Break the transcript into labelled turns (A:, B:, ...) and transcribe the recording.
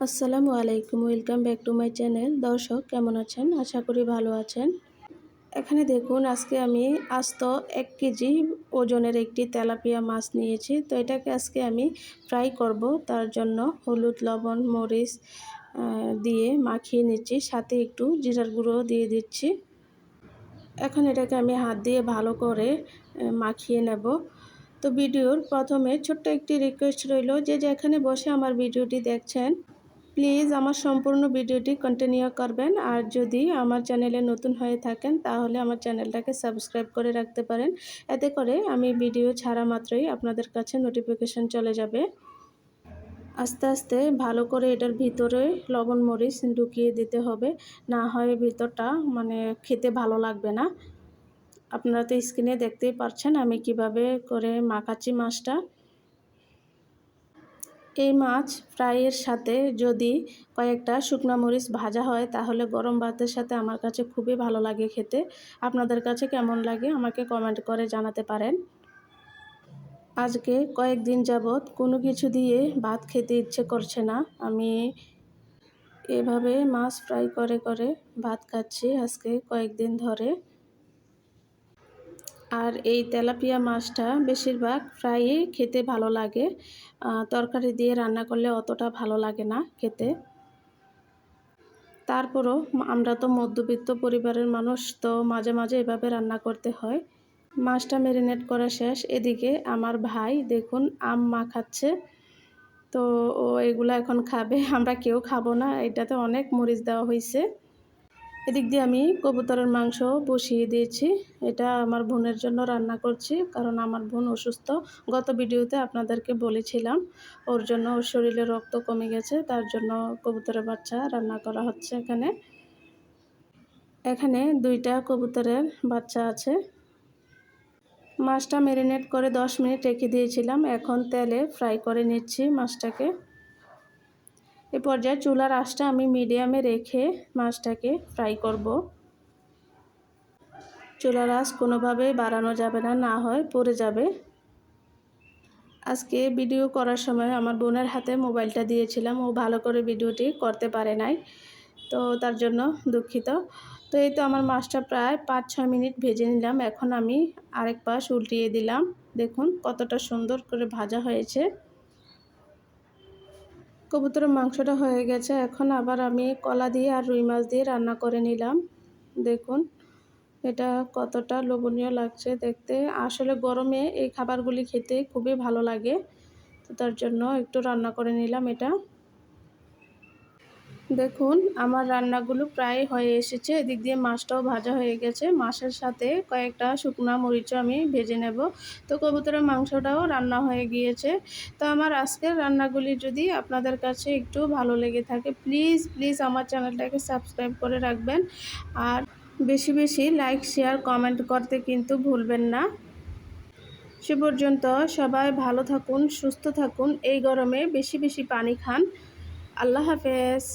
A: আসসালামু আলাইকুম, welcome back to my channel. দর্শক কেমন আছেন? আশা করি ভালো আছেন। এখানে দেখুন, আজকে আমি আস্ত 1 কেজি ওজনের একটি তেলাপিয়া মাছ নিয়েছি। তো এটাকে আজকে আমি ফ্রাই করব। তার জন্য হলুদ, লবণ, মরিচ দিয়ে মাখিয়ে নিচ্ছি, সাথে একটু জিরার গুঁড়ো দিয়ে দিচ্ছি। এখন এটাকে আমি হাত দিয়ে ভালো করে মাখিয়ে নেব। তো ভিডিওর প্রথমে ছোট্ট একটি রিকোয়েস্ট রইল, যে যেখানে বসে আমার ভিডিওটি দেখছেন, প্লিজ আমার সম্পূর্ণ ভিডিওটি কন্টিনিউ করবেন। আর যদি আমার চ্যানেলে নতুন হয়ে থাকেন তাহলে আমার চ্যানেলটাকে সাবস্ক্রাইব করে রাখতে পারেন। এতে করে আমি ভিডিও ছাড়া মাত্রই আপনাদের কাছে নোটিফিকেশন চলে যাবে। আস্তে আস্তে ভালো করে এটার ভিতরে লবণ মরিচ ঢুকিয়ে দিতে হবে, না হয় ভিতরটা খেতে ভালো লাগবে না। আপনারা তো স্ক্রিনে দেখতেই পাচ্ছেন আমি কিভাবে করে মাখাচ্ছি মাছটা। এই মাছ ফ্রাইয়ের সাথে যদি কয়েকটা শুকনা মরিচ ভাজা হয় তাহলে গরম ভাতের সাথে আমার কাছে খুবই ভালো লাগে খেতে। আপনাদের কাছে কেমন লাগে আমাকে কমেন্ট করে জানাতে পারেন। আজকে কয়েকদিন যাবৎ কোনো কিছু দিয়ে ভাত খেতে ইচ্ছে করছে না। আমি এভাবে মাছ ফ্রাই করে করে ভাত খাচ্ছি আজকে কয়েকদিন ধরে। আর এই তেলাপিয়া মাছটা বেশিরভাগ ফ্রাইই খেতে ভালো লাগে, তরকারি দিয়ে রান্না করলে অতটা ভালো লাগে না খেতে। তারপরও আমরা তো মধ্যবিত্ত পরিবারের মানুষ, তো মাঝে মাঝে এভাবে রান্না করতে হয়। মাছটা ম্যারিনেট করা শেষ। এদিকে আমার ভাই দেখুন আম মাখাচ্ছে। তো ও এগুলো এখন খাবে, আমরা কেউ খাবো না, এটাতে অনেক মরিচ দেওয়া হয়েছে। এদিক দিয়ে আমি কবুতরের মাংস বসিয়ে দিয়েছি। এটা আমার বোনের জন্য রান্না করছি, কারণ আমার বোন অসুস্থ। গত ভিডিওতে আপনাদেরকে বলেছিলাম ওর জন্য, ওর শরীরে রক্ত কমে গেছে, তার জন্য কবুতরের বাচ্চা রান্না করা হচ্ছে। এখানে 2টা কবুতরের বাচ্চা আছে। মাছটা ম্যারিনেট করে 10 মিনিট রেখে দিয়েছিলাম। এখন তেলে ফ্রাই করে নিচ্ছি মাছটাকে। এ পর্যায়ে চুলার আঁচটা আমি মিডিয়ামে রেখে মাছটাকে ফ্রাই করব। চুলার আঁচ কোনোভাবেই বাড়ানো যাবে না, না হয় পুড়ে যাবে। আজকে ভিডিও করার সময় আমার বোনের হাতে মোবাইলটা দিয়েছিলাম, ও ভালো করে ভিডিওটি করতে পারে নাই, তো তার জন্য দুঃখিত। তো এই তো আমার মাছটা প্রায় 5-6 মিনিট ভেজে নিলাম। এখন আমি আরেক পাশ উল্টিয়ে দিলাম। দেখুন কতটা সুন্দর করে ভাজা হয়েছে। কবুতরের মাংসটা হয়ে গেছে। এখন আবার আমি কলা দিয়ে আর রুই মাছ দিয়ে রান্না করে নিলাম। দেখুন এটা কতটা লোভনীয় লাগছে দেখতে। আসলে গরমে এই খাবারগুলি খেতে খুবই ভালো লাগে, তো তার জন্য একটু রান্না করে নিলাম এটা। দেখুন আমার রান্নাগুলো প্রায় হয়ে এসেছে। এদিক দিয়ে মাছটাও ভাজা হয়ে গেছে। মাছের সাথে কয়েকটা শুকনা মরিচও আমি ভেজে নেব। তো কবুতরের মাংসটাও রান্না হয়ে গিয়েছে। তো আমার আজকের রান্নাগুলি যদি আপনাদের কাছে একটু ভালো লেগে থাকে, প্লিজ প্লিজ আমার চ্যানেলটাকে সাবস্ক্রাইব করে রাখবেন। আর বেশি বেশি লাইক, শেয়ার, কমেন্ট করতে কিন্তু ভুলবেন না। সে পর্যন্ত সবাই ভালো থাকুন, সুস্থ থাকুন। এই গরমে বেশি বেশি পানি খান। আল্লাহ হাফেজ।